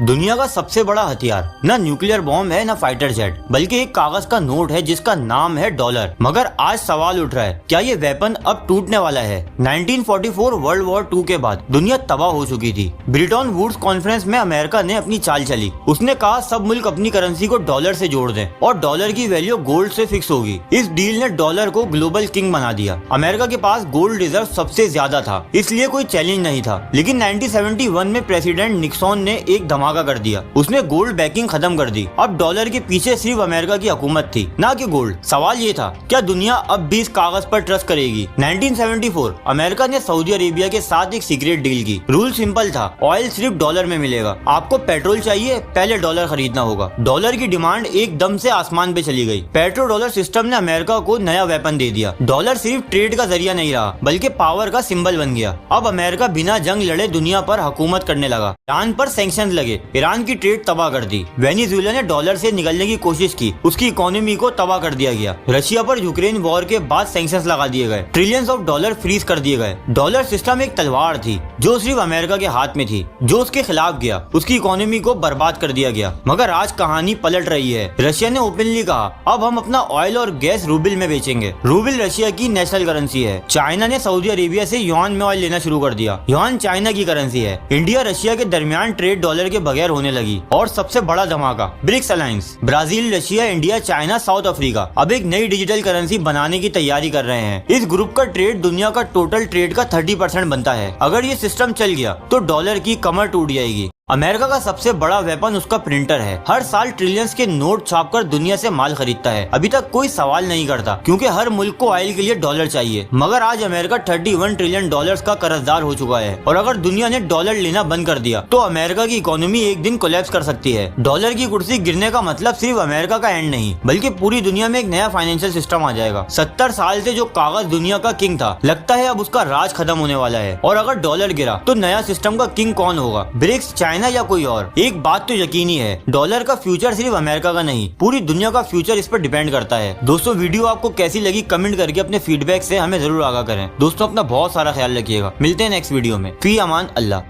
दुनिया का सबसे बड़ा हथियार न न्यूक्लियर बॉम्ब है न फाइटर जेट, बल्कि एक कागज का नोट है जिसका नाम है डॉलर। मगर आज सवाल उठ रहा है, क्या ये वेपन अब टूटने वाला है? 1944 वर्ल्ड वॉर 2 के बाद दुनिया तबाह हो चुकी थी। ब्रिटन वुड्स कॉन्फ्रेंस में अमेरिका ने अपनी चाल चली। उसने कहा सब मुल्क अपनी करेंसी को डॉलर से जोड़ दें और डॉलर की वैल्यू गोल्ड से फिक्स होगी। इस डील ने डॉलर को ग्लोबल किंग बना दिया। अमेरिका के पास गोल्ड रिजर्व सबसे ज्यादा था, इसलिए कोई चैलेंज नहीं था। लेकिन 1971 में प्रेसिडेंट निक्सन ने एक धमाका कर दिया। उसने गोल्ड बैकिंग खत्म कर दी। अब डॉलर के पीछे सिर्फ अमेरिका की हुकूमत थी, ना कि गोल्ड। सवाल ये था, क्या दुनिया अब भी इस कागज पर ट्रस्ट करेगी? 1974 अमेरिका ने सऊदी अरेबिया के साथ एक सीक्रेट डील की। रूल सिंपल था, ऑयल सिर्फ डॉलर में मिलेगा। आपको पेट्रोल चाहिए, पहले डॉलर खरीदना होगा। डॉलर की डिमांड एकदम से आसमान पे चली गई। पेट्रो डॉलर सिस्टम ने अमेरिका को नया वेपन दे दिया। डॉलर सिर्फ ट्रेड का जरिया नहीं रहा, बल्कि पावर का सिंबल बन गया। अब अमेरिका बिना जंग लड़े दुनिया पर हुकूमत करने लगा। ईरान पर सैंक्शन लगे, ईरान की ट्रेड तबाह कर दी। वेनेजुएला ने डॉलर से निकलने की कोशिश की, उसकी इकोनॉमी को तबाह कर दिया गया। रशिया पर यूक्रेन वॉर के बाद सैंक्शंस लगा दिए गए। ट्रिलियंस ऑफ डॉलर फ्रीज कर दिए गए। डॉलर सिस्टम एक तलवार थी जो सिर्फ अमेरिका के हाथ में थी। जो उसके खिलाफ गया, उसकी इकोनॉमी को बर्बाद कर दिया गया। मगर आज कहानी पलट रही है। रशिया ने ओपनली कहा, अब हम अपना ऑयल और गैस रूबल में बेचेंगे। रूबल रशिया की नेशनल करेंसी है। चाइना ने सऊदी अरेबिया से युआन में ऑयल लेना शुरू कर दिया। युआन चाइना की करेंसी है। इंडिया रशिया के दरमियान ट्रेड डॉलर के बगैर होने लगी। और सबसे बड़ा धमाका, BRICS alliance. Brazil, Russia, India, China, South Africa अब एक नई डिजिटल करेंसी बनाने की तैयारी कर रहे हैं। इस ग्रुप का ट्रेड दुनिया का टोटल ट्रेड का 30% बनता है। अगर ये सिस्टम चल गया तो डॉलर की कमर टूट जाएगी। अमेरिका का सबसे बड़ा वेपन उसका प्रिंटर है। हर साल ट्रिलियंस के नोट छापकर दुनिया से माल खरीदता है। अभी तक कोई सवाल नहीं करता, क्योंकि हर मुल्क को ऑयल के लिए डॉलर चाहिए। मगर आज अमेरिका 31 ट्रिलियन डॉलर्स का कर्जदार हो चुका है। और अगर दुनिया ने डॉलर लेना बंद कर दिया तो अमेरिका की इकोनॉमी एक दिन कोलैप्स कर सकती है। डॉलर की कुर्सी गिरने का मतलब सिर्फ अमेरिका का एंड नहीं, बल्कि पूरी दुनिया में एक नया फाइनेंशियल सिस्टम आ जाएगा। 70 साल से जो कागज दुनिया का किंग था, लगता है अब उसका राज खत्म होने वाला है। और अगर डॉलर गिरा तो नया सिस्टम का किंग कौन होगा? ब्रिक्स, चाइना या कोई और? एक बात तो यकीनी है, डॉलर का फ्यूचर सिर्फ अमेरिका का नहीं, पूरी दुनिया का फ्यूचर इस पर डिपेंड करता है। दोस्तों, वीडियो आपको कैसी लगी कमेंट करके अपने फीडबैक से हमें जरूर आगाह करें। दोस्तों, अपना बहुत सारा ख्याल रखिएगा। मिलते हैं नेक्स्ट वीडियो में। फी अमान अल्लाह।